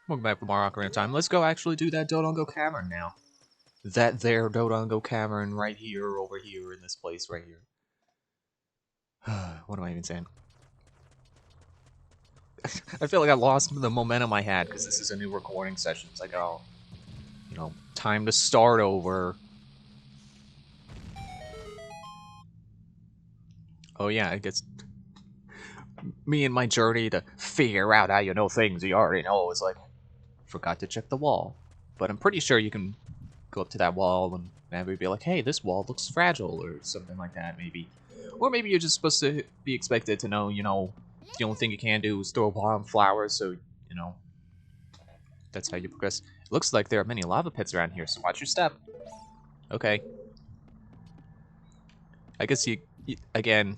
Welcome back from our Ocarina of Time. Let's go actually do that Dodongo Cavern now. That there Dodongo Cavern right here, over here, in this place right here. What am I even saying? I feel like I lost the momentum I had because this is a new recording session. It's like, oh, you know, time to start over. Oh yeah, I guess me and my journey to figure out how you know things you already know is like, forgot to check the wall. But I'm pretty sure you can go up to that wall and maybe be like, hey, this wall looks fragile, or something like that, maybe. Or maybe you're just supposed to be expected to know, you know, the only thing you can do is throw bomb flowers, so, you know, that's how you progress. It looks like there are many lava pits around here, so watch your step. Okay. I guess again,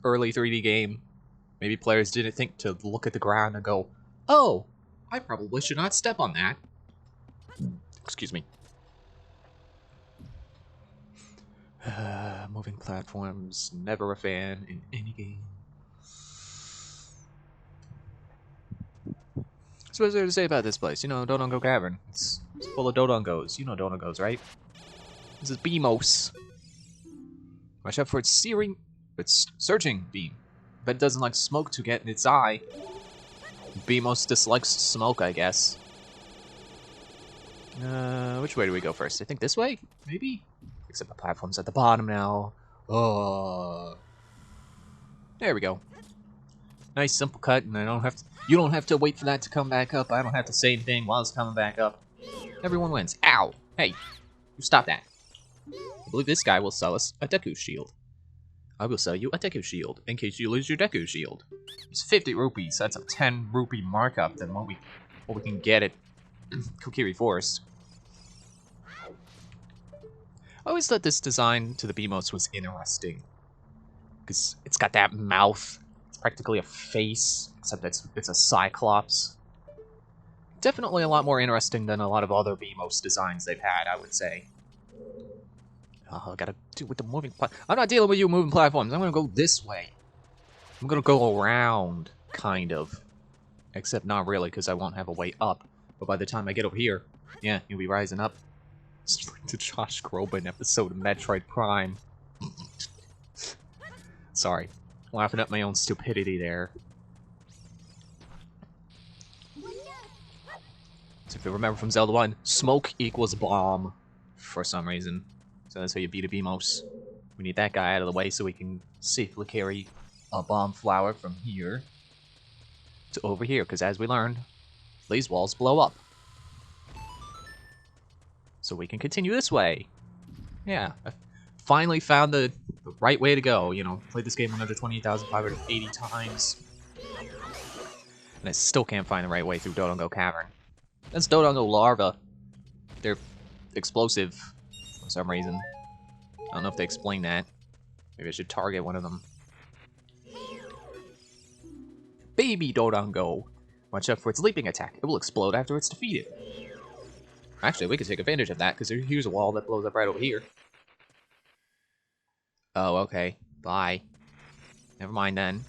early 3D game, maybe players didn't think to look at the ground and go, oh, I probably should not step on that. Excuse me. Moving platforms, never a fan in any game. So what's there to say about this place? You know, Dodongo Cavern. It's full of Dodongos. You know Dodongos, right? This is Beamos. Watch out for its surging beam. Bet it doesn't like smoke to get in its eye. Beamos dislikes smoke, I guess. Which way do we go first? I think this way? Maybe? Except the platform's at the bottom now. There we go. Nice simple cut, and you don't have to wait for that to come back up. I don't have to say anything while it's coming back up. Everyone wins. Ow! Hey, you stop that. I believe this guy will sell us a Deku Shield. I will sell you a Deku Shield in case you lose your Deku Shield. It's 50 rupees. That's a 10 rupee markup than what we can get at Kokiri Forest. I always thought this design to the Beamos was interesting. Because it's got that mouth. It's practically a face, except it's a Cyclops. Definitely a lot more interesting than a lot of other Beamos designs they've had, I would say. Oh, I gotta deal with the moving platform. I'm not dealing with you moving platforms. I'm gonna go this way. I'm gonna go around, kind of. Except not really, because I won't have a way up. But by the time I get over here, yeah, you'll be rising up. It's like the Josh Groban episode of Metroid Prime. Sorry. Laughing at my own stupidity there. So if you remember from Zelda 1, smoke equals bomb. For some reason. So that's how you beat a Beamos. We need that guy out of the way so we can safely carry a bomb flower from here to over here. Because as we learned, these walls blow up. So we can continue this way. Yeah, I finally found the right way to go. You know, played this game another 28,580 times. And I still can't find the right way through Dodongo Cavern. That's Dodongo larva. They're explosive for some reason. I don't know if they explain that. Maybe I should target one of them. Baby Dodongo. Watch out for its leaping attack. It will explode after it's defeated. Actually, we could take advantage of that, because here's a wall that blows up right over here. Oh, okay. Bye. Never mind then.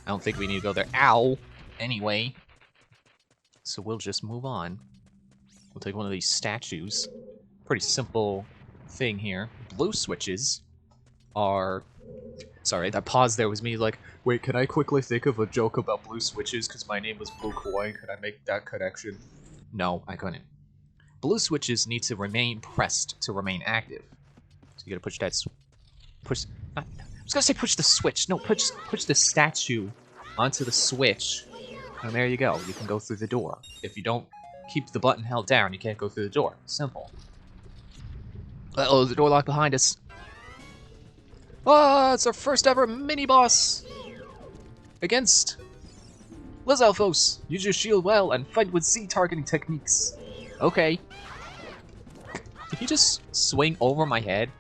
I don't think we need to go there. Ow! Anyway. So we'll just move on. We'll take one of these statues. Pretty simple thing here. Blue switches are... Sorry, that pause there was me like, wait, can I quickly think of a joke about blue switches because my name was Blue Coin? Could I make that connection? No, I couldn't. Blue switches need to remain pressed to remain active. So you gotta push that... I was gonna say push the switch. No, push the statue onto the switch. And there you go. You can go through the door. If you don't keep the button held down, you can't go through the door. Simple. Uh-oh, the door locked behind us. Ah, it's our first ever mini-boss! Against Lizalfos. Use your shield well and fight with Z-targeting techniques. Okay. Did he just swing over my head?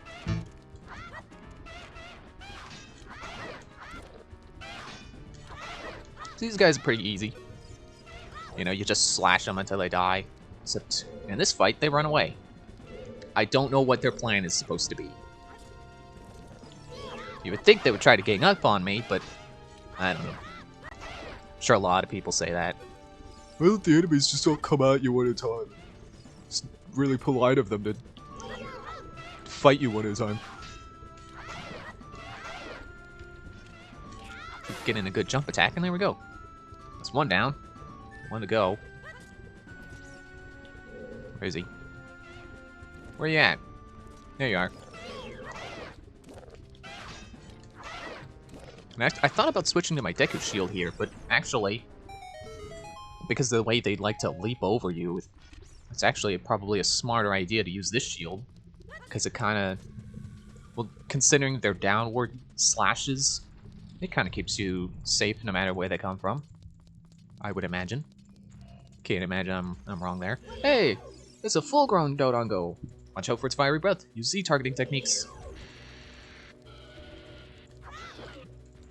These guys are pretty easy. You know, you just slash them until they die. Except in this fight, they run away. I don't know what their plan is supposed to be. You would think they would try to gang up on me, but I don't know. I'm sure a lot of people say that. Why don't the enemies just all come at you one at a time? It's really polite of them to fight you one at a time. Get in a good jump attack, and there we go. That's one down. One to go. Where is he? Where you at? There you are. And I thought about switching to my Deku Shield here, but actually, because of the way they like to leap over you, it's actually probably a smarter idea to use this shield. Because it kind of, well, considering their downward slashes, it kind of keeps you safe no matter where they come from. I would imagine. Can't imagine I'm wrong there. Hey! It's a full-grown Dodongo! Watch out for its fiery breath. Use Z-targeting techniques.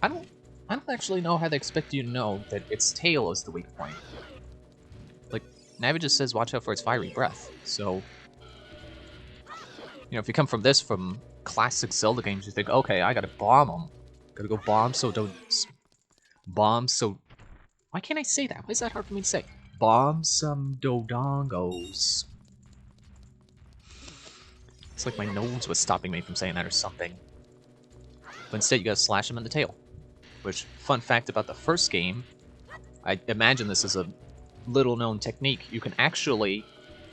I don't actually know how they expect you to know that its tail is the weak point. Like, Navi just says watch out for its fiery breath, so... You know, if you come from classic Zelda games, you think, okay, I gotta bomb them. Gotta go bomb so don't... Bomb so... Why can't I say that? Why is that hard for me to say? Bomb some Dodongos. It's like my nose was stopping me from saying that or something. But instead, you gotta slash them in the tail. Which, fun fact about the first game, I imagine this is a little-known technique. You can actually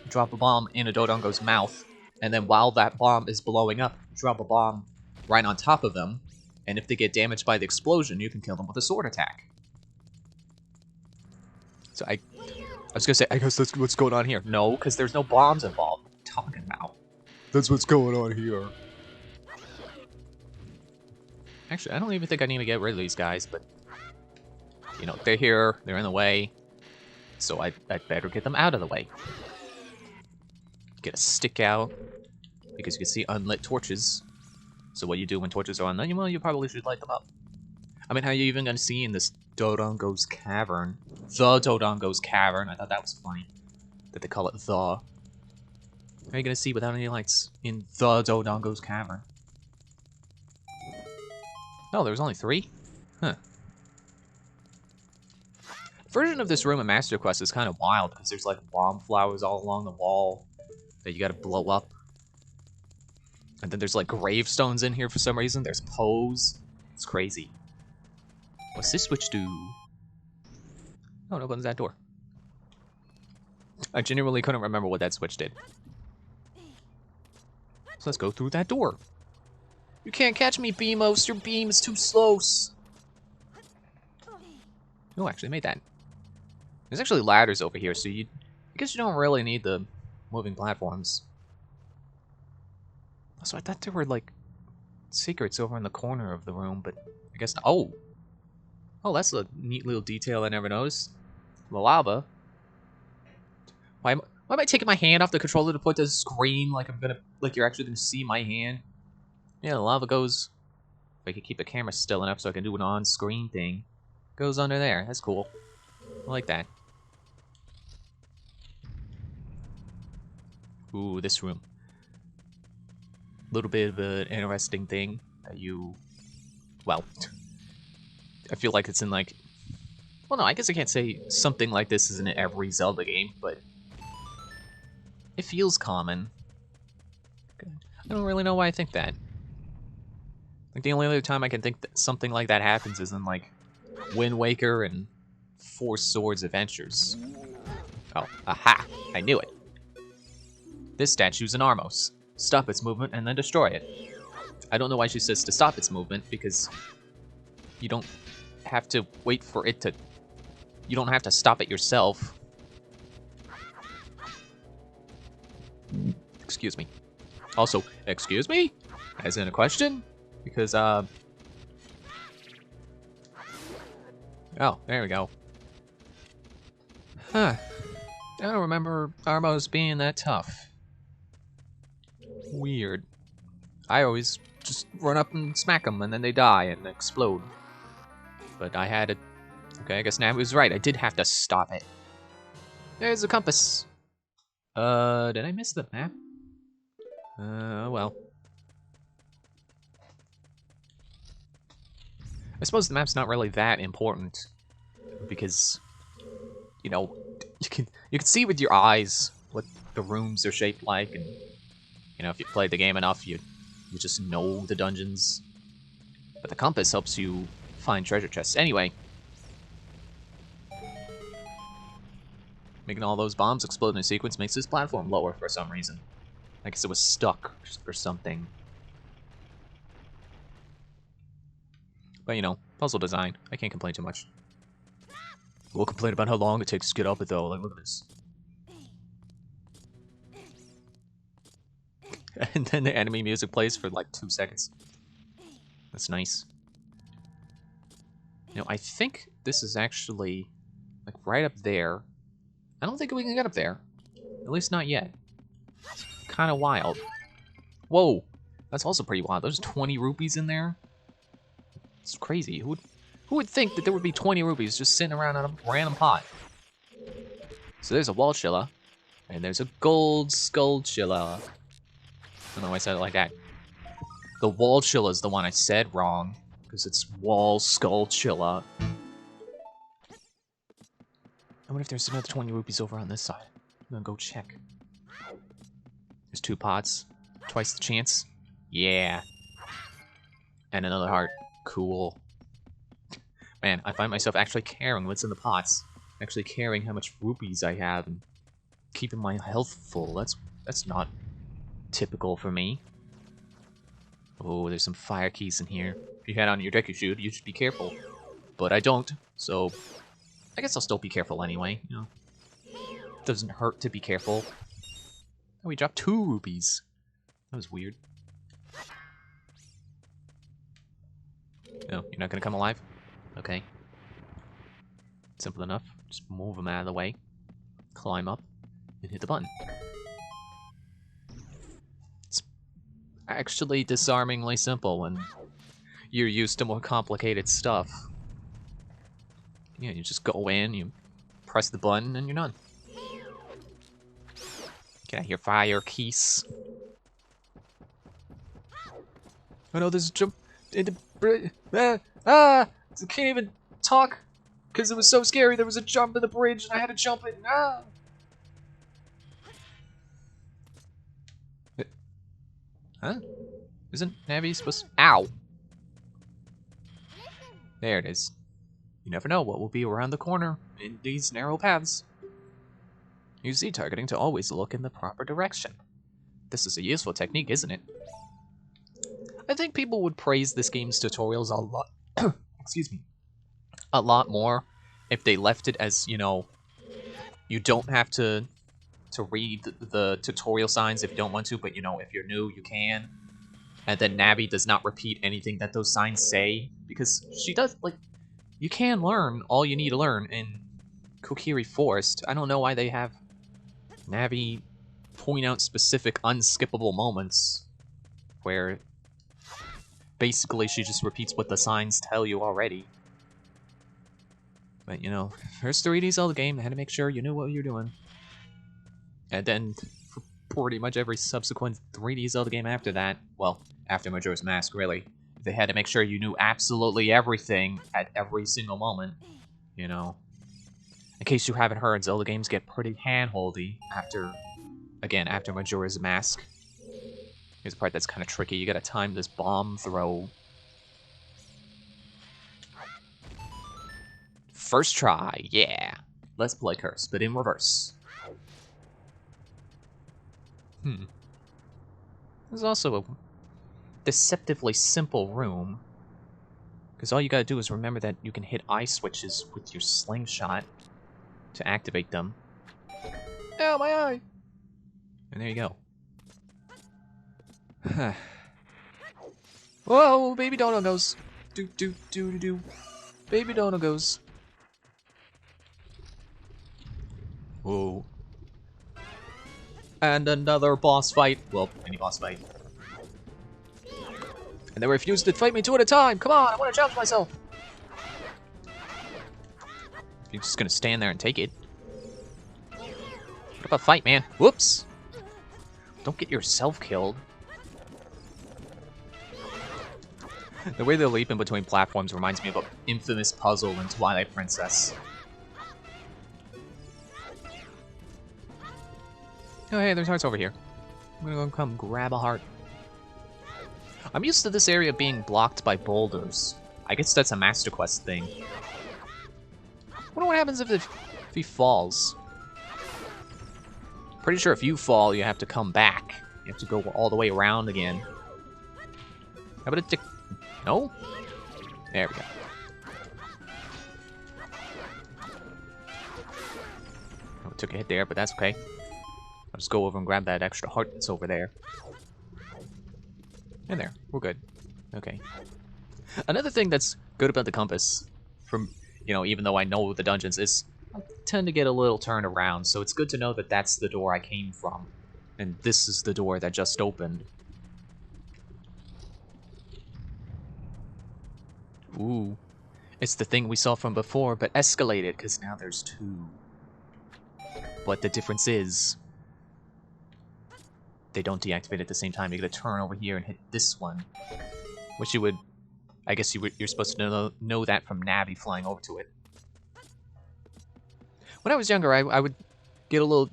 drop a bomb in a Dodongo's mouth, and then while that bomb is blowing up, drop a bomb right on top of them, and if they get damaged by the explosion, you can kill them with a sword attack. So I was gonna say, I guess that's what's going on here. No, because there's no bombs involved. What are you talking about? That's what's going on here. Actually, I don't even think I need to get rid of these guys, but... You know, they're here, they're in the way, so I'd better get them out of the way. Get a stick out, because you can see unlit torches. So what you do when torches are unlit, well, you probably should light them up. I mean, how are you even going to see in this Dodongo's Cavern? The Dodongo's Cavern, I thought that was funny. That they call it the. How are you going to see without any lights in the Dodongo's Cavern? No, there was only 3? Huh. Version of this room in Master Quest is kind of wild, because there's like bomb flowers all along the wall that you gotta blow up. And then there's like gravestones in here for some reason. There's Pose. It's crazy. What's this switch do? Oh, it opens that door. I genuinely couldn't remember what that switch did. So let's go through that door. You can't catch me, Beamos. Your beam is too slow. Oh, actually made that. There's actually ladders over here, so I guess you don't really need the moving platforms. So I thought there were, like, secrets over in the corner of the room, but I guess not. Oh! Oh, that's a neat little detail I never noticed. The lava. Why am I taking my hand off the controller to point to the screen like you're actually gonna see my hand? Yeah, the lava goes... If I could keep the camera still enough so I can do an on-screen thing. Goes under there. That's cool. I like that. Ooh, this room. A little bit of an interesting thing that you... Well, I feel like it's in like... Well, no, I guess I can't say something like this is in every Zelda game, but... It feels common. I don't really know why I think that. Like, the only other time I can think that something like that happens is in, like, Wind Waker and Four Swords Adventures. Oh, aha! I knew it. This statue's an Armos. Stop its movement and then destroy it. I don't know why she says to stop its movement, because you don't have to wait for it to... You don't have to stop it yourself. Excuse me. Also, excuse me? As in a question? Because, Oh, there we go. Huh. I don't remember Armos being that tough. Weird. I always just run up and smack them, and then they die and explode. But I had it. Okay, I guess Nav was right. I did have to stop it. There's a compass. Did I miss the map? Well. I suppose the map's not really that important. Because, you know, You can see with your eyes what the rooms are shaped like, and you know, if you played the game enough, you just know the dungeons. But the compass helps you find treasure chests. Anyway, making all those bombs explode in a sequence makes this platform lower for some reason. I guess it was stuck or something. But you know, puzzle design. I can't complain too much. We'll complain about how long it takes to get up it though. Like, look at this. And then the enemy music plays for like 2 seconds. That's nice. You know, I think this is actually like right up there. I don't think we can get up there. At least not yet. Kind of wild. Whoa, that's also pretty wild. There's 20 rupees in there. It's crazy. Who would think that there would be 20 rupees just sitting around in a random pot? So there's a wall chilla, and there's a gold skull chilla. I don't know why I said it like that. The wall chilla is the one I said wrong, because it's wall skull chilla. I wonder if there's another 20 rupees over on this side. I'm gonna go check. There's 2 pots. Twice the chance. Yeah. And another heart. Cool. Man, I find myself actually caring what's in the pots. Actually caring how much rupees I have and keeping my health full. That's not typical for me. Oh, there's some fire keys in here. If you had on your deck you should be careful. But I don't, so I guess I'll still be careful anyway, you know. It doesn't hurt to be careful. Oh, we dropped 2 rupees. That was weird. No, you're not gonna come alive? Okay. Simple enough. Just move them out of the way. Climb up. And hit the button. It's actually disarmingly simple when you're used to more complicated stuff. Yeah, you just go in, you press the button, and you're done. Get out here, fire keys. Oh no, there's a jump into I can't even talk because it was so scary. There was a jump in the bridge and I had to jump it. Ah! Huh? Isn't Navi supposed to... Ow! There it is. You never know what will be around the corner in these narrow paths. Use Z targeting to always look in the proper direction. This is a useful technique, isn't it? I think people would praise this game's tutorials a lot. Excuse me. A lot more if they left it as, you know, you don't have to read the tutorial signs if you don't want to, but you know, if you're new, you can. And then Navi does not repeat anything that those signs say, because she does, like, you can learn all you need to learn in Kokiri Forest. I don't know why they have Navi point out specific unskippable moments where basically she just repeats what the signs tell you already. But, you know, first 3D Zelda game, I had to make sure you knew what you're doing. And then for pretty much every subsequent 3D Zelda game after that, well, after Majora's Mask, really, they had to make sure you knew absolutely everything at every single moment, you know. In case you haven't heard, Zelda games get pretty hand-holdy after, again, after Majora's Mask. Here's the part that's kind of tricky. You gotta time this bomb throw. First try, yeah. Let's play Curse, but in reverse. This is also a deceptively simple room. Because all you gotta do is remember that you can hit eye switches with your slingshot to activate them. Ow, my eye! And there you go. Whoa, baby dono goes. Do do do do do. Baby dono goes. Whoa. And another boss fight. Well, mini boss fight. And they refused to fight me 2 at a time. Come on, I want to challenge myself. You're just gonna stand there and take it. What about fight, man? Whoops. Don't get yourself killed. The way they leap in between platforms reminds me of an infamous puzzle in Twilight Princess. Oh, hey, there's hearts over here. I'm gonna go come grab a heart. I'm used to this area being blocked by boulders. I guess that's a Master Quest thing. Wonder what happens if he falls. Pretty sure if you fall, you have to come back. You have to go all the way around again. How about a tick? No? There we go. Oh, took a hit there, but that's okay. I'll just go over and grab that extra heart that's over there. And there, we're good. Okay. Another thing that's good about the compass, from, you know, even though I know the dungeons, is I tend to get a little turned around, so it's good to know that that's the door I came from. And this is the door that just opened. Ooh. It's the thing we saw from before, but escalated, because now there's two. But the difference is, they don't deactivate at the same time. You gotta turn over here and hit this one. Which you would, I guess you're supposed to know that from Navi flying over to it. When I was younger, I would get a little,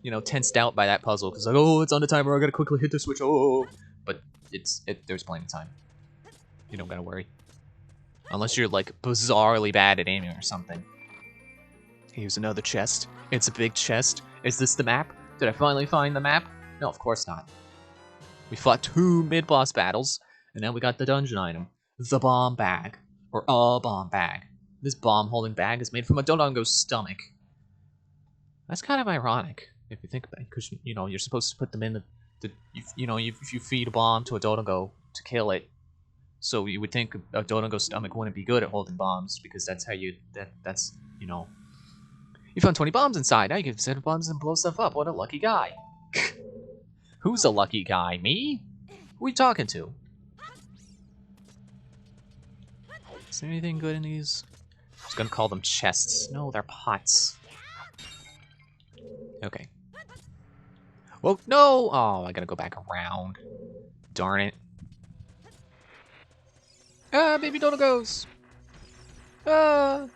you know, tensed out by that puzzle, because like, oh, it's on the timer, I gotta quickly hit the switch, oh. But there's plenty of time. You don't gotta worry. Unless you're, like, bizarrely bad at aiming or something. Here's another chest. It's a big chest. Is this the map? Did I finally find the map? No, of course not. We fought 2 mid-boss battles, and now we got the dungeon item. The bomb bag. Or a bomb bag. This bomb-holding bag is made from a Dodongo's stomach. That's kind of ironic, if you think about it, because, you know, you're supposed to put them in if you feed a bomb to a Dodongo to kill it, so you would think a Dodongo's stomach wouldn't be good at holding bombs, because that's how that's, you know. You found 20 bombs inside, now you can set bombs and blow stuff up, what a lucky guy. Who's a lucky guy, me? Who are you talking to? Is there anything good in these? I was gonna call them chests. No, they're pots. Okay. Well, no! Oh, I gotta go back around. Darn it. Ah, baby Dodongos! Ah!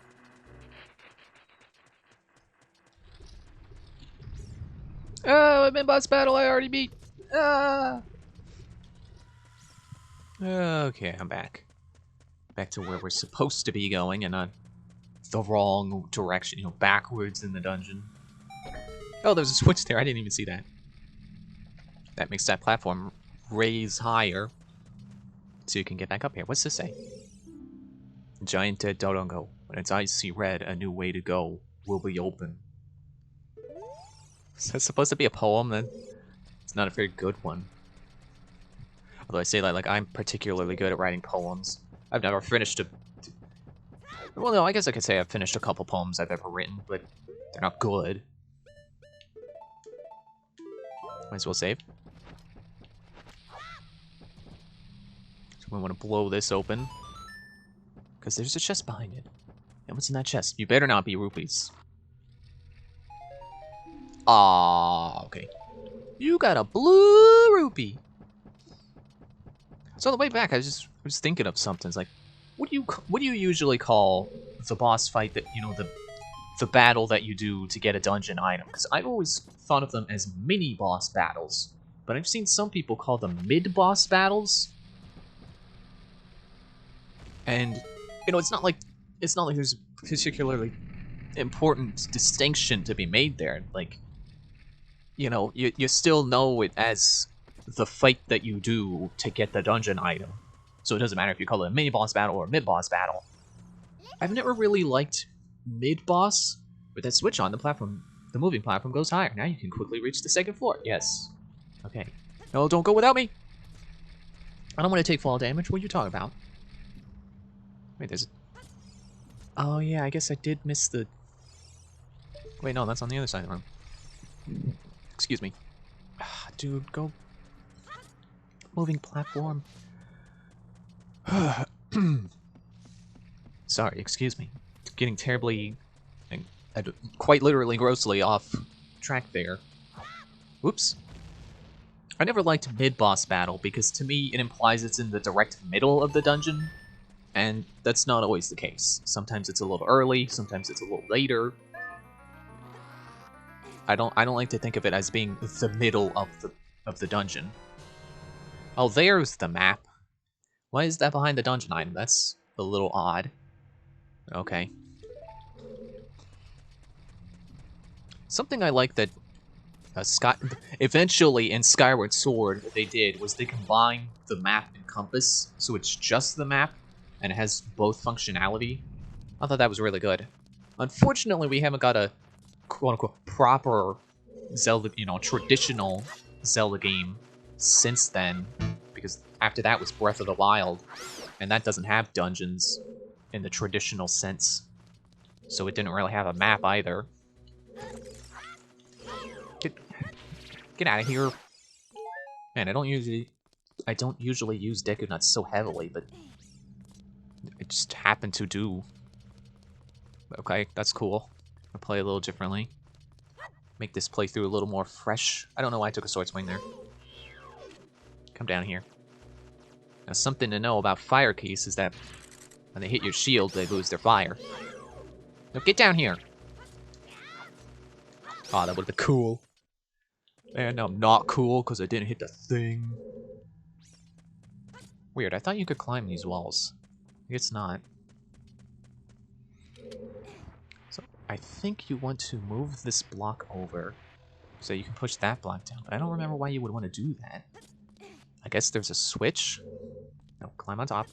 Oh, I'm in boss battle I already beat! Ah! Okay, I'm back. Back to where we're supposed to be going and not the wrong direction, you know, backwards in the dungeon. Oh, there's a switch there, I didn't even see that. That makes that platform raise higher so you can get back up here. What's this say? Giant dead Dodongo. When its eyes see red, a new way to go will be open. Is that supposed to be a poem then? It's not a very good one. Although I say that like I'm particularly good at writing poems. I've never finished a... Well, no, I guess I could say I've finished a couple poems I've ever written, but they're not good. Might as well save. So we want to blow this open. Because there's a chest behind it. And what's in that chest? You better not be rupees. Ah, okay. You got a blue rupee. So on the way back, I was thinking of something. It's like, what do you usually call the boss fight that, you know, the battle that you do to get a dungeon item? Because I've always thought of them as mini boss battles, but I've seen some people call them mid boss battles. And you know, it's not like there's a particularly important distinction to be made there. Like, you know, you still know it as the fight that you do to get the dungeon item. So it doesn't matter if you call it a mini boss battle or a mid boss battle. I've never really liked mid boss. With that switch on, the moving platform goes higher. Now you can quickly reach the 2nd floor. Yes. Okay. No, don't go without me. I don't want to take fall damage. What are you talking about? Wait, there's... Oh, yeah, I guess I did miss the... Wait, no, that's on the other side of the room. Excuse me. Dude, go... Moving platform. Sorry, excuse me. Getting terribly... quite literally grossly off track there. Whoops. I never liked mid-boss battle because to me it implies it's in the direct middle of the dungeon. And that's not always the case. Sometimes it's a little early, sometimes it's a little later. I don't like to think of it as being the middle of the dungeon. Oh, there's the map. Why is that behind the dungeon item? That's a little odd. Okay. Something I like that eventually in Skyward Sword, what they did was they combined the map and compass, so it's just the map, and it has both functionality. I thought that was really good. Unfortunately, we haven't got a quote-unquote proper Zelda, traditional Zelda game since then, because after that was Breath of the Wild, and that doesn't have dungeons in the traditional sense, so it didn't really have a map either. Get out of here. Man, I don't usually use Deku Nuts so heavily, but it just happened to do. Okay, that's cool. I'll play a little differently. Make this playthrough a little more fresh. I don't know why I took a sword swing there. Come down here. Now, something to know about fire keys is that when they hit your shield, they lose their fire. Now, get down here. Oh, that would have been cool. And now I'm not cool because I didn't hit the thing. Weird, I thought you could climb these walls. I guess not. So, I think you want to move this block over so you can push that block down. I don't remember why you would want to do that. I guess there's a switch. No, climb on top.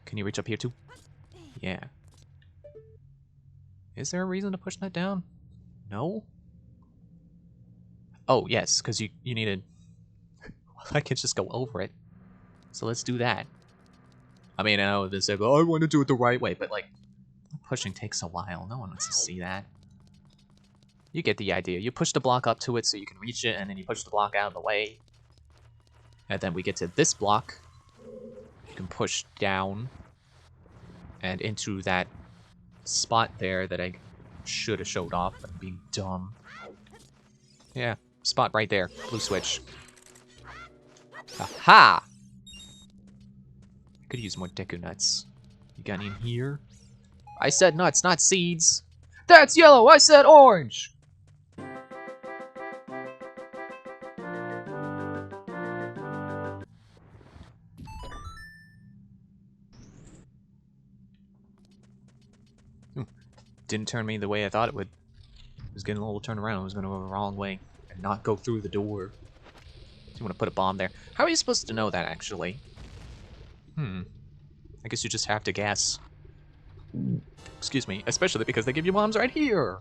Can you reach up here too? Yeah. Is there a reason to push that down? No? Oh, yes, because you needed... I could just go over it. So let's do that. I mean, I know this like, oh, I want to do it the right way, but like, pushing takes a while. No one wants to see that. You get the idea. You push the block up to it so you can reach it, and then you push the block out of the way. And then we get to this block. You can push down and into that spot there that I should have showed off, but I'm being dumb. Yeah, spot right there. Blue switch. Aha! I could use more Deku Nuts. You got any in here? I said nuts, not seeds. That's yellow! I said orange! Didn't turn me the way I thought it would. It was getting a little turned around. It was going to go the wrong way and not go through the door. So you want to put a bomb there. How are you supposed to know that, actually? I guess you just have to guess. Excuse me. Especially because they give you bombs right here.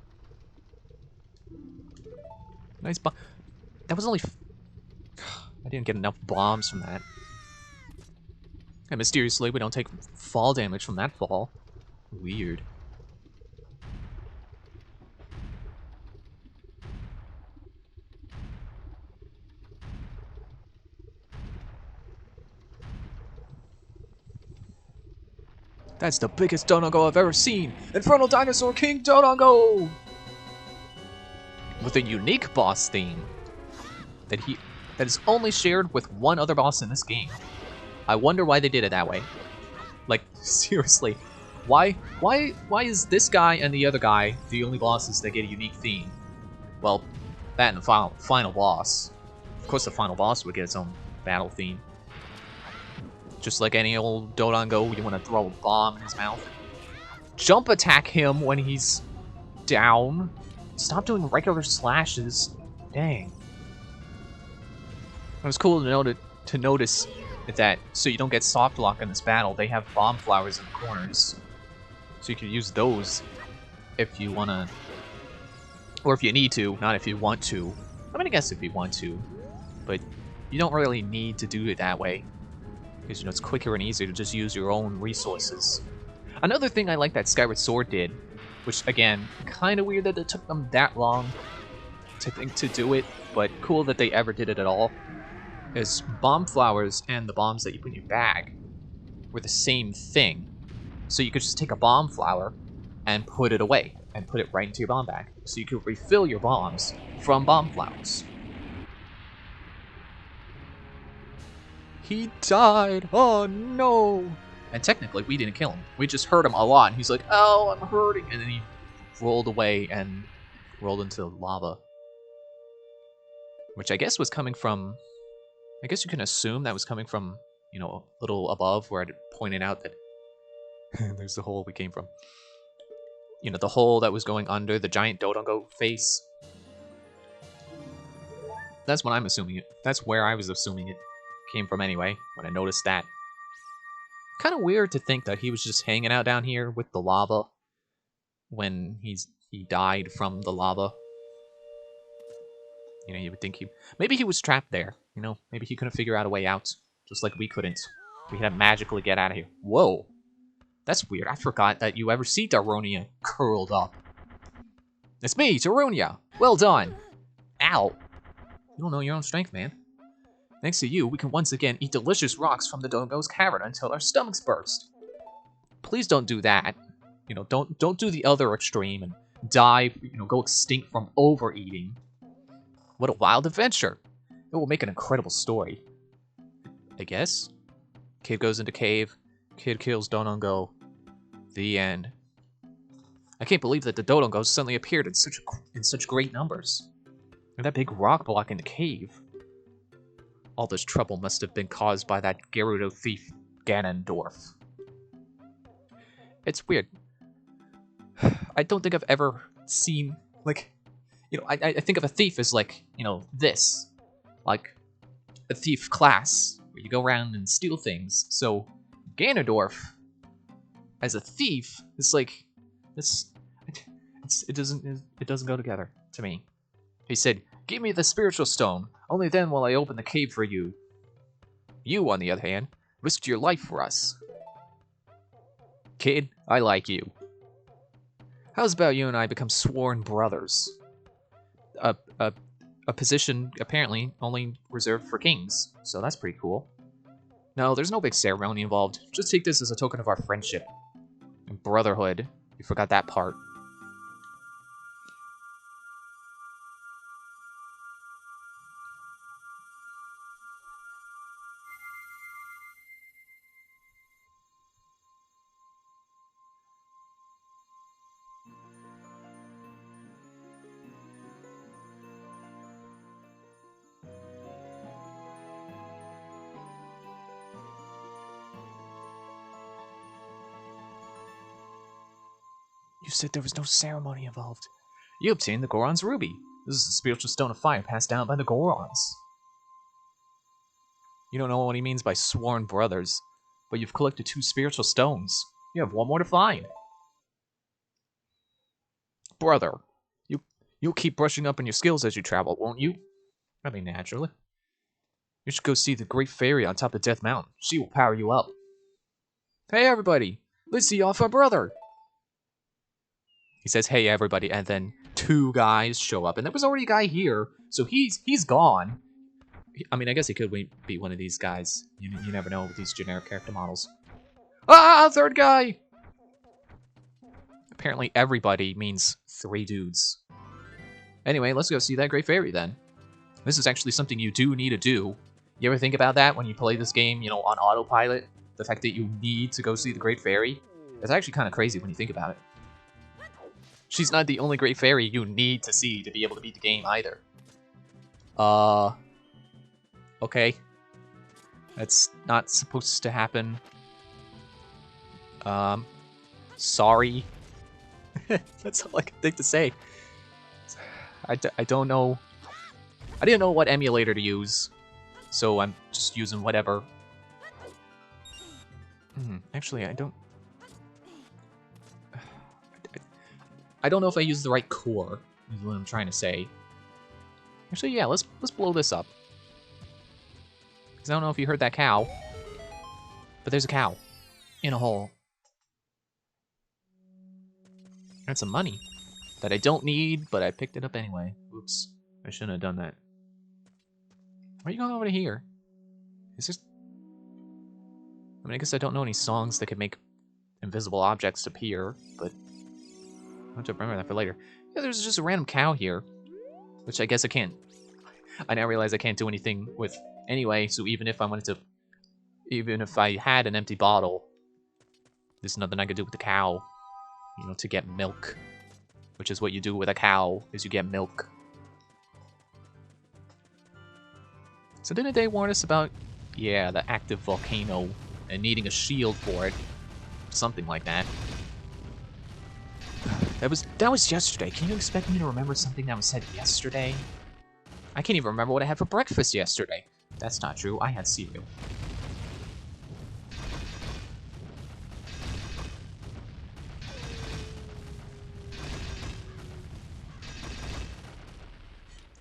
Nice bomb. That was only... I didn't get enough bombs from that. And mysteriously, we don't take fall damage from that fall. Weird. That's the biggest Dodongo I've ever seen! Infernal Dinosaur King Dodongo! With a unique boss theme that is only shared with one other boss in this game. I wonder why they did it that way. Like, seriously, why is this guy and the other guy the only bosses that get a unique theme? Well, that and the final boss. Of course the final boss would get its own battle theme. Just like any old Dodongo, you want to throw a bomb in his mouth. Jump attack him when he's down. Stop doing regular slashes. Dang. It was cool to notice that so you don't get soft lock in this battle, they have bomb flowers in the corners. So you can use those if you want to. Or if you need to, not if you want to. I mean, I guess if you want to. But you don't really need to do it that way. Because, it's quicker and easier to just use your own resources. Another thing I like that Skyward Sword did, which, again, kind of weird that it took them that long to do it, but cool that they ever did it at all, is bomb flowers and the bombs that you put in your bag were the same thing. So you could just take a bomb flower and put it away, and put it right into your bomb bag. So you could refill your bombs from bomb flowers. He died! Oh no! And technically, we didn't kill him. We just hurt him a lot, and he's like, oh, I'm hurting! And then he rolled away and rolled into lava. Which I guess was coming from... I guess you can assume that was coming from, you know, a little above where it pointed out that there's the hole we came from. You know, the hole that was going under the giant Dodongo face. That's what I'm assuming it. That's where I was assuming it came from anyway, when I noticed that. Kind of weird to think that he was just hanging out down here with the lava when he died from the lava. You know, you would think maybe he was trapped there. You know, maybe he couldn't figure out a way out, just like we couldn't. We had to magically get out of here. Whoa, that's weird. I forgot that you ever see Daronia curled up. It's me, Daronia. Well done. Ow. You don't know your own strength, man. Thanks to you, we can once again eat delicious rocks from the Dongo's cavern until our stomachs burst. Please don't do that. You know, don't do the other extreme and die, you know, go extinct from overeating. What a wild adventure. It will make an incredible story. I guess? Kid goes into cave. Kid kills Dodongo. The end. I can't believe that the Dodongos suddenly appeared in such great numbers. And that big rock block in the cave. All this trouble must have been caused by that Gerudo thief, Ganondorf. It's weird. I don't think I've ever seen, like, you know, I think of a thief as like, you know, this. Like, a thief class, where you go around and steal things. So, Ganondorf, as a thief, is like, it doesn't go together, to me. He said, "Give me the spiritual stone, only then will I open the cave for you. You, on the other hand, risked your life for us. Kid, I like you. How's about you and I become sworn brothers? A position apparently only reserved for kings, so that's pretty cool. No, there's no big ceremony involved. Just take this as a token of our friendship. And brotherhood. You forgot that part. You said there was no ceremony involved. You obtained the Goron's Ruby. This is the spiritual stone of fire passed down by the Gorons. You don't know what he means by sworn brothers, but you've collected 2 spiritual stones. You have 1 more to find. Brother, you'll keep brushing up on your skills as you travel, won't you? I mean, naturally. You should go see the Great Fairy on top of Death Mountain. She will power you up. Hey everybody, let's see off our brother. He says, hey everybody, and then 2 guys show up. And there was already a guy here, so he's gone. I mean, I guess he could be one of these guys. You never know with these generic character models. Ah, 3rd guy! Apparently everybody means 3 dudes. Anyway, let's go see that Great Fairy then. This is actually something you do need to do. You ever think about that when you play this game, you know, on autopilot? The fact that you need to go see the Great Fairy? It's actually kind of crazy when you think about it. She's not the only Great Fairy you need to see to be able to beat the game either. Okay. That's not supposed to happen. Sorry. That's all I can think to say. I don't know. I didn't know what emulator to use, so I'm just using whatever. Actually, I don't know if I used the right core, is what I'm trying to say. Actually, yeah, let's blow this up. Because I don't know if you heard that cow, but there's a cow in a hole. And some money that I don't need, but I picked it up anyway. Oops, I shouldn't have done that. Why are you going over to here? Is this... I mean, I guess I don't know any songs that could make invisible objects appear, but I'll have to remember that for later. Yeah, there's just a random cow here, which I guess I can't... I now realize I can't do anything with anyway, so even if I wanted to... Even if I had an empty bottle, there's nothing I could do with the cow, you know, to get milk. which is what you do with a cow, is you get milk. So didn't they warn us about, yeah, the active volcano and needing a shield for it? Something like that. That was yesterday. Can you expect me to remember something that was said yesterday? I can't even remember what I had for breakfast yesterday. That's not true. I had cereal.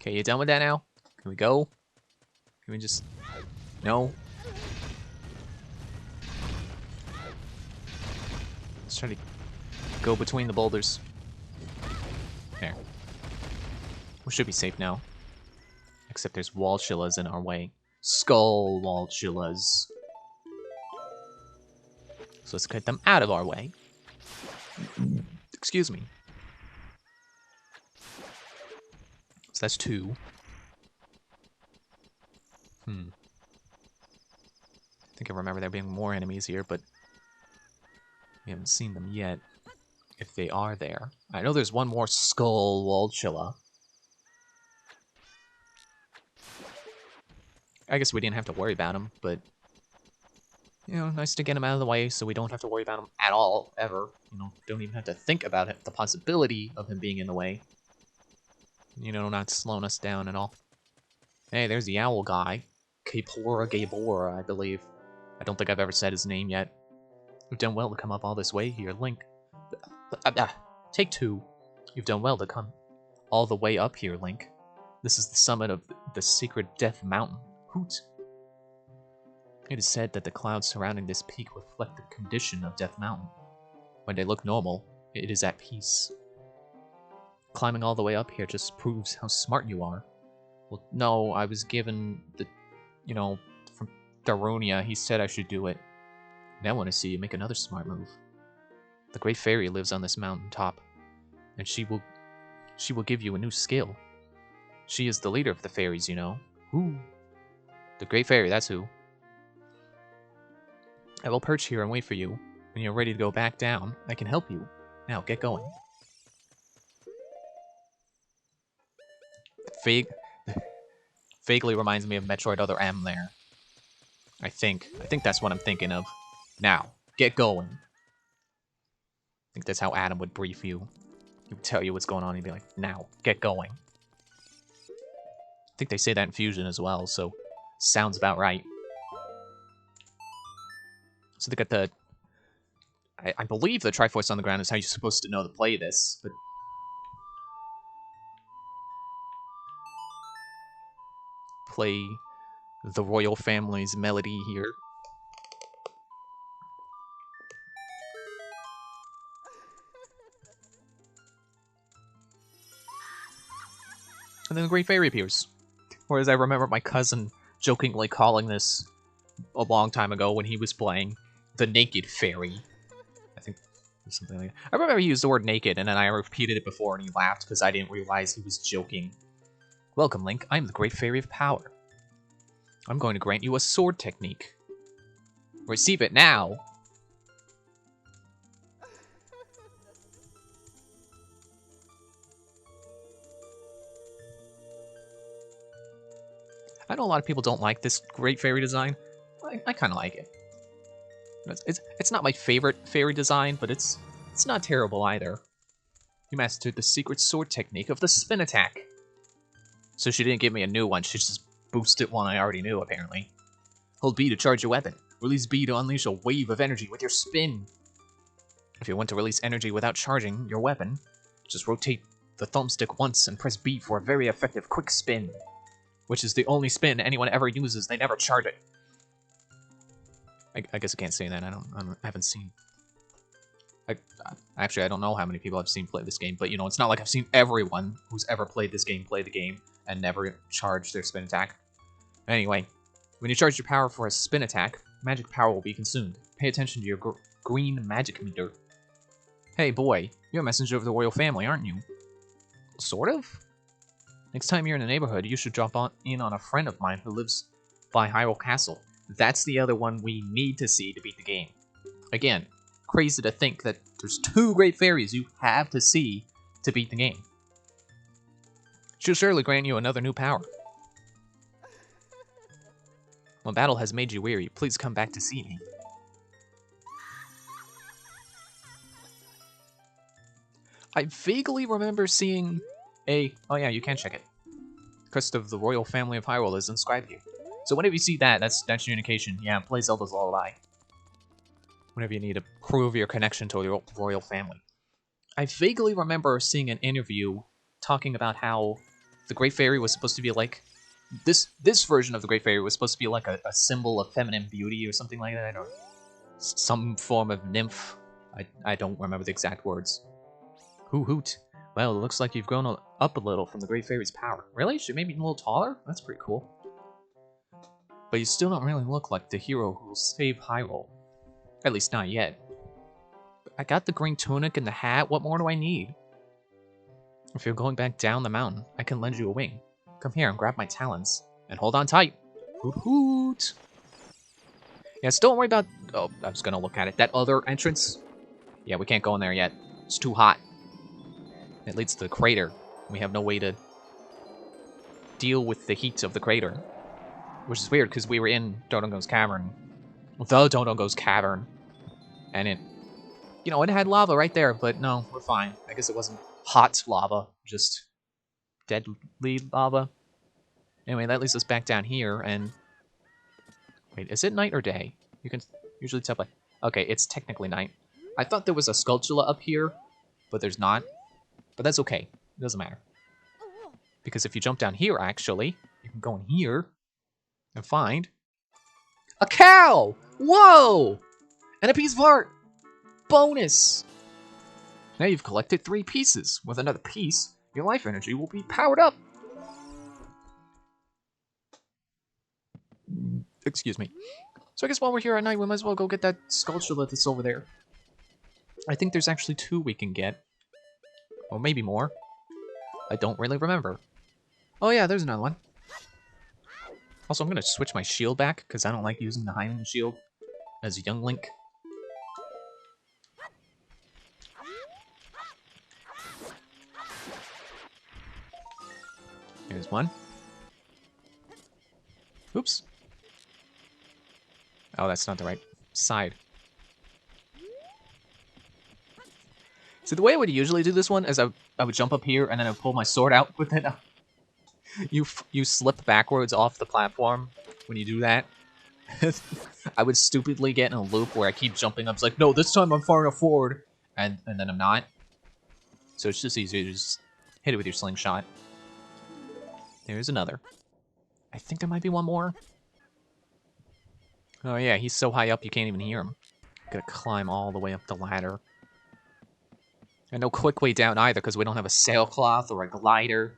Okay, you done with that now? Can we go? Can we just... No? Let's try to go between the boulders. There. We should be safe now. Except there's Walchillas in our way. Skull Walchillas. So let's get them out of our way. Excuse me. So that's 2. I think I remember there being more enemies here, but we haven't seen them yet. If they are there. I know there's one more Skull Walchilla. I guess we didn't have to worry about him, but... You know, nice to get him out of the way so we don't have to worry about him at all, ever. You know, don't even have to think about it, the possibility of him being in the way. You know, not slowing us down at all. Hey, there's the owl guy. Gabora, I believe. I don't think I've ever said his name yet. You've done well to come up all this way here, Link. Take 2. You've done well to come all the way up here, Link. This is the summit of the secret Death Mountain. Hoot. It is said that the clouds surrounding this peak reflect the condition of Death Mountain. When they look normal, it is at peace. Climbing all the way up here just proves how smart you are. Well, no, I was given the, you know, from Darunia, he said I should do it. Now I want to see you make another smart move. The Great Fairy lives on this mountain top, and she will give you a new skill. She is the leader of the fairies, you know. Who? The Great Fairy, that's who. I will perch here and wait for you. When you're ready to go back down, I can help you. Now, get going. Vaguely reminds me of Metroid Other M there. I think that's what I'm thinking of. Now, get going. I think that's how Adam would brief you. He would tell you what's going on, he'd be like, now, get going. I think they say that in Fusion as well, so sounds about right. So they got the... I believe the Triforce on the ground is how you're supposed to know to play this, but... Play the royal family's melody here. And then the Great Fairy appears. Whereas I remember my cousin jokingly calling this a long time ago when he was playing the Naked Fairy. I think something like that. I remember he used the word naked, and then I repeated it before, and he laughed because I didn't realize he was joking. Welcome, Link. I am the Great Fairy of Power. I'm going to grant you a sword technique. Receive it now. I know a lot of people don't like this Great Fairy design. I kind of like it. It's not my favorite fairy design, but it's not terrible either. You mastered the secret sword technique of the spin attack. So she didn't give me a new one, she just boosted one I already knew, apparently. Hold B to charge your weapon. Release B to unleash a wave of energy with your spin. If you want to release energy without charging your weapon, just rotate the thumbstick once and press B for a very effective quick spin. Which is the only spin anyone ever uses, they never charge it. I guess I can't say that, I haven't seen... Actually, I don't know how many people I've seen play this game, but you know, it's not like I've seen everyone who's ever played this game play the game and never charged their spin attack. Anyway, when you charge your power for a spin attack, magic power will be consumed. Pay attention to your green magic meter. Hey boy, you're a messenger of the royal family, aren't you? Sort of? Next time you're in the neighborhood, you should drop in on a friend of mine who lives by Hyrule Castle. That's the other one we need to see to beat the game. Again, crazy to think that there's 2 Great Fairies you have to see to beat the game. She'll surely grant you another new power. When battle has made you weary, please come back to see me. I vaguely remember seeing a... Oh yeah, you can check it. Crest of the royal family of Hyrule is inscribed here. So whenever you see that, that's your indication. Yeah, play Zelda's Lullaby. Whenever you need to prove your connection to the royal family. I vaguely remember seeing an interview talking about how the Great Fairy was supposed to be like... This version of the Great Fairy was supposed to be like a symbol of feminine beauty or something like that, or some form of nymph. I don't remember the exact words. Hoo hoot. Well, it looks like you've grown up a little from the Great Fairy's power. Really? She made me a little taller? That's pretty cool. But you still don't really look like the hero who will save Hyrule. At least not yet. I got the green tunic and the hat, what more do I need? If you're going back down the mountain, I can lend you a wing. Come here and grab my talons. And hold on tight. Hoot hoot! Yeah, still don't worry about... Oh, I was gonna look at it. That other entrance? Yeah, we can't go in there yet. It's too hot. It leads to the crater. We have no way to deal with the heat of the crater. Which is weird, because we were in Dodongo's Cavern. The Dodongo's Cavern. And it... You know, it had lava right there, but no, we're fine. I guess it wasn't hot lava, just deadly lava. Anyway, that leads us back down here, and... Wait, is it night or day? You can usually tell by... Okay, it's technically night. I thought there was a sculptula up here, but there's not. But that's okay. It doesn't matter. Because if you jump down here, actually, you can go in here and find a cow! Whoa! And a piece of art! Bonus! Now you've collected 3 pieces. With another piece, your life energy will be powered up. Excuse me. So I guess while we're here at night, we might as well go get that sculptula that's over there. I think there's actually 2 we can get. Or maybe more. I don't really remember. Oh yeah, there's another one. Also, I'm going to switch my shield back, because I don't like using the Hylian shield as a young Link. Here's one. Oops. Oh, that's not the right side. See, the way I would usually do this one is I would jump up here and then I would pull my sword out with it. You slip backwards off the platform when you do that. I would stupidly get in a loop where I keep jumping up. It's like, no, this time I'm far enough forward. And then I'm not. So it's just easier to just hit it with your slingshot. There's another. I think there might be one more. Oh yeah, he's so high up you can't even hear him. Gotta climb all the way up the ladder. And no quick way down either, because we don't have a sailcloth or a glider.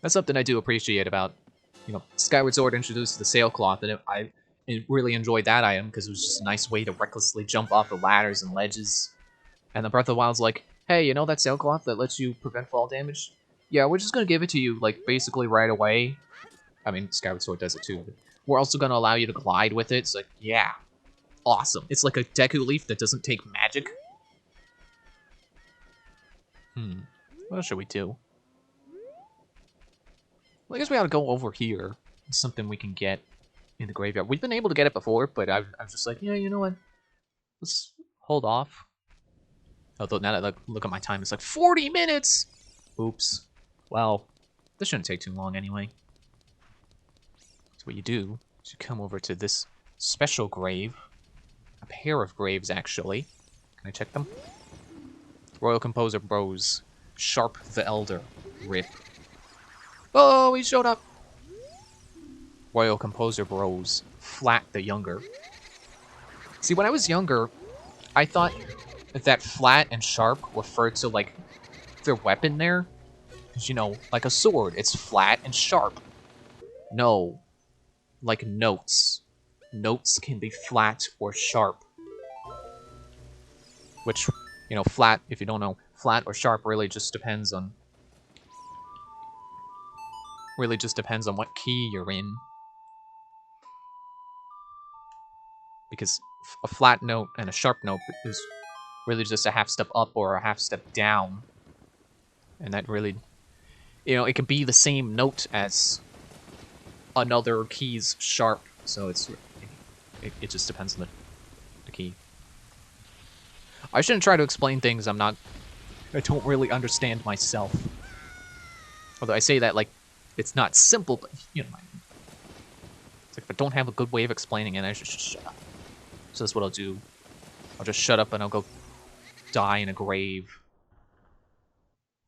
That's something I do appreciate about, you know, Skyward Sword introduced the sailcloth, and I really enjoyed that item, because it was just a nice way to recklessly jump off the ladders and ledges. And the Breath of the Wild's like, hey, you know that sailcloth that lets you prevent fall damage? Yeah, we're just gonna give it to you, like, basically right away. I mean, Skyward Sword does it too, but we're also gonna allow you to glide with it. It's like, yeah, awesome. It's like a Deku Leaf that doesn't take magic. What should we do? Well, I guess we ought to go over here. It's something we can get in the graveyard. We've been able to get it before, but I was just like, yeah, you know what? Let's hold off. Although now that I look at my time, it's like 40 minutes! Oops. Well, this shouldn't take too long anyway. So what you do is you come over to this special grave. A pair of graves, actually. Can I check them? Royal Composer Bros. Sharp the Elder. Rip. Oh, he showed up! Royal Composer Bros. Flat the Younger. See, when I was younger, I thought that Flat and Sharp referred to, like, their weapon there. Because, you know, like a sword, it's flat and sharp. No. Like notes. Notes can be flat or sharp. Which, you know, flat, if you don't know, flat or sharp really just depends on... Really just depends on what key you're in. Because a flat note and a sharp note is really just a half step up or a half step down. And that really, it can be the same note as another key's sharp, so it just depends on the key. I shouldn't try to explain things I don't really understand myself. Although I say that like it's not simple, but it's like if I don't have a good way of explaining it, I should just shut up. So that's what I'll do. I'll just shut up and I'll go die in a grave.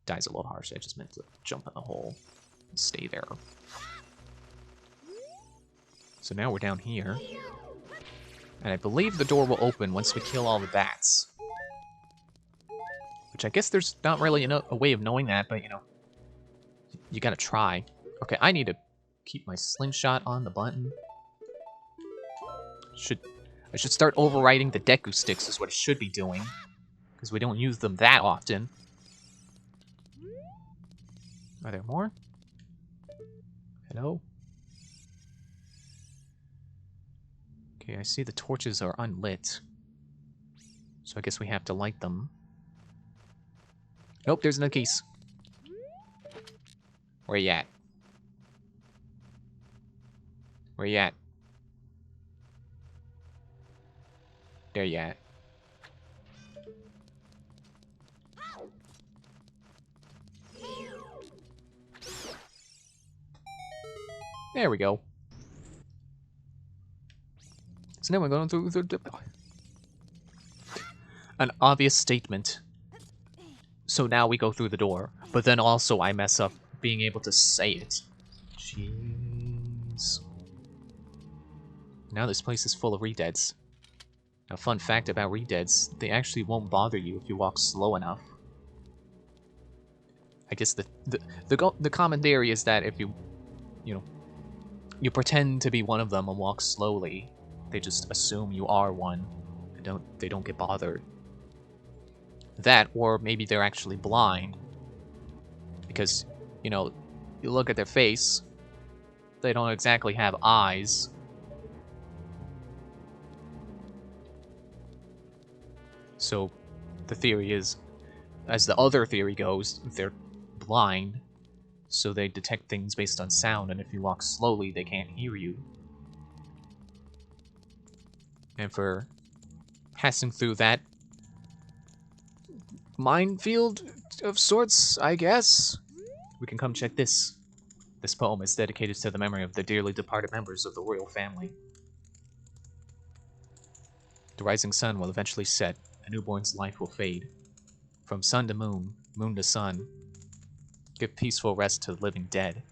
Die's a little harsh. I just meant to jump in the hole and stay there. So now we're down here. And I believe the door will open once we kill all the bats. Which I guess there's not really a way of knowing that, but you gotta try. Okay, I need to keep my slingshot on the button. I should start overriding the Deku sticks is what I should be doing. Because we don't use them that often. Are there more? Hello? Okay, I see the torches are unlit. So I guess we have to light them. Nope, there's no keys. Where you at? Where you at? There you at. There we go. So now we're going through the... An obvious statement. So now we go through the door. But then also I mess up being able to say it. Jeez. Now this place is full of redeads. Now, fun fact about redeads, they actually won't bother you if you walk slow enough. I guess the common theory is that if you pretend to be one of them and walk slowly, they just assume you are one. They don't get bothered. That, or maybe they're actually blind. Because, you look at their face, they don't exactly have eyes. So, the theory is, as the other theory goes, they're blind, so they detect things based on sound, and if you walk slowly, they can't hear you. And for passing through that minefield of sorts, I guess, we can come check this. This poem is dedicated to the memory of the dearly departed members of the royal family. The rising sun will eventually set. A newborn's life will fade. From sun to moon, moon to sun. Give peaceful rest to the living dead.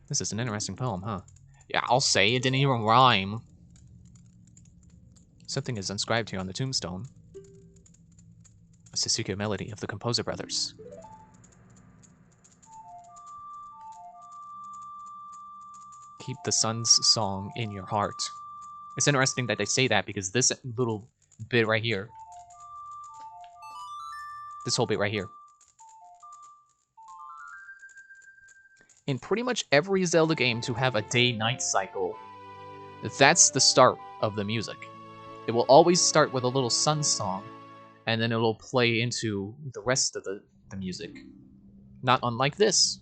This is an interesting poem, huh? Yeah, I'll say, it didn't even rhyme. Something is inscribed here on the tombstone. A secret melody of the Composer Brothers. Keep the sun's song in your heart. It's interesting that they say that because this little bit right here, this whole bit right here, in pretty much every Zelda game to have a day-night cycle, that's the start of the music. It will always start with a little sun song, and then it'll play into the rest of the music. Not unlike this.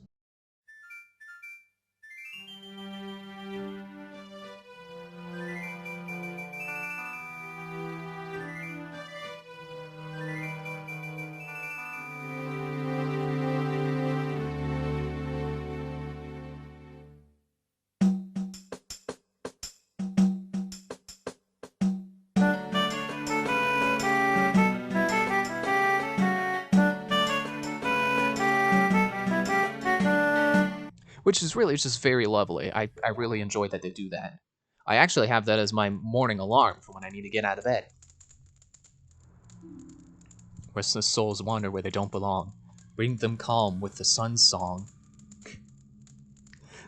Which is really just very lovely. I really enjoy that they do that. I actually have that as my morning alarm for when I need to get out of bed. Restless souls wander where they don't belong. Bring them calm with the sun's song.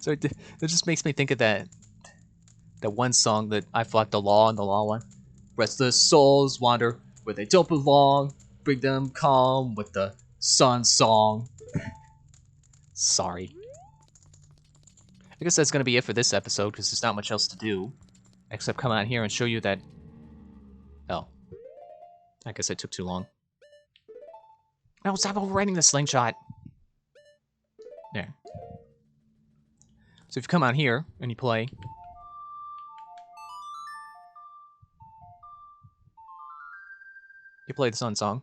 So it just makes me think of that one song that I fought the law and the law one. Restless souls wander where they don't belong. Bring them calm with the sun's song. Sorry. I guess that's going to be it for this episode, because there's not much else to do. Except come out here and show you that... Oh. I guess I took too long. No, stop overriding the slingshot. There. So if you come out here and you play, the Sun Song,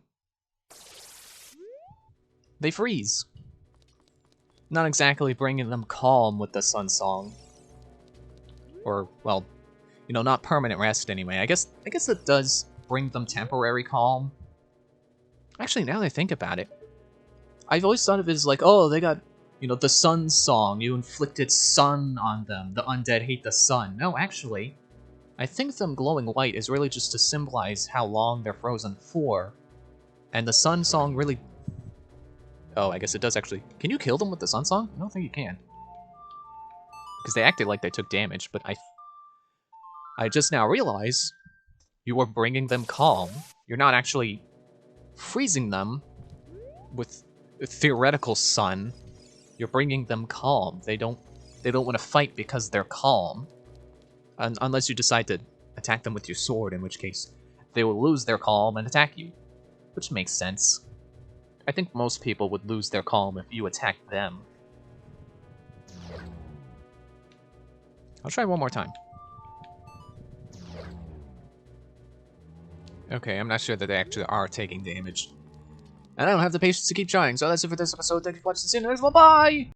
they freeze. Not exactly bringing them calm with the Sun Song. Or, well, you know, not permanent rest anyway. I guess it does bring them temporary calm. Actually, now that I think about it, I've always thought of it as like, oh, they got, you know, the Sun Song. You inflicted sun on them. The undead hate the sun. No, actually, I think them glowing white is really just to symbolize how long they're frozen for. And the Sun Song really... Oh, I guess it does actually... Can you kill them with the Sun Song? I don't think you can. Because they acted like they took damage, but I just now realize you are bringing them calm. You're not actually freezing them with a theoretical sun. You're bringing them calm. They don't want to fight because they're calm. Unless you decide to attack them with your sword, in which case they will lose their calm and attack you. Which makes sense. I think most people would lose their calm if you attacked them. I'll try one more time. Okay, I'm not sure that they actually are taking damage. And I don't have the patience to keep trying, so that's it for this episode. Thank you for watching. See you next one. Bye!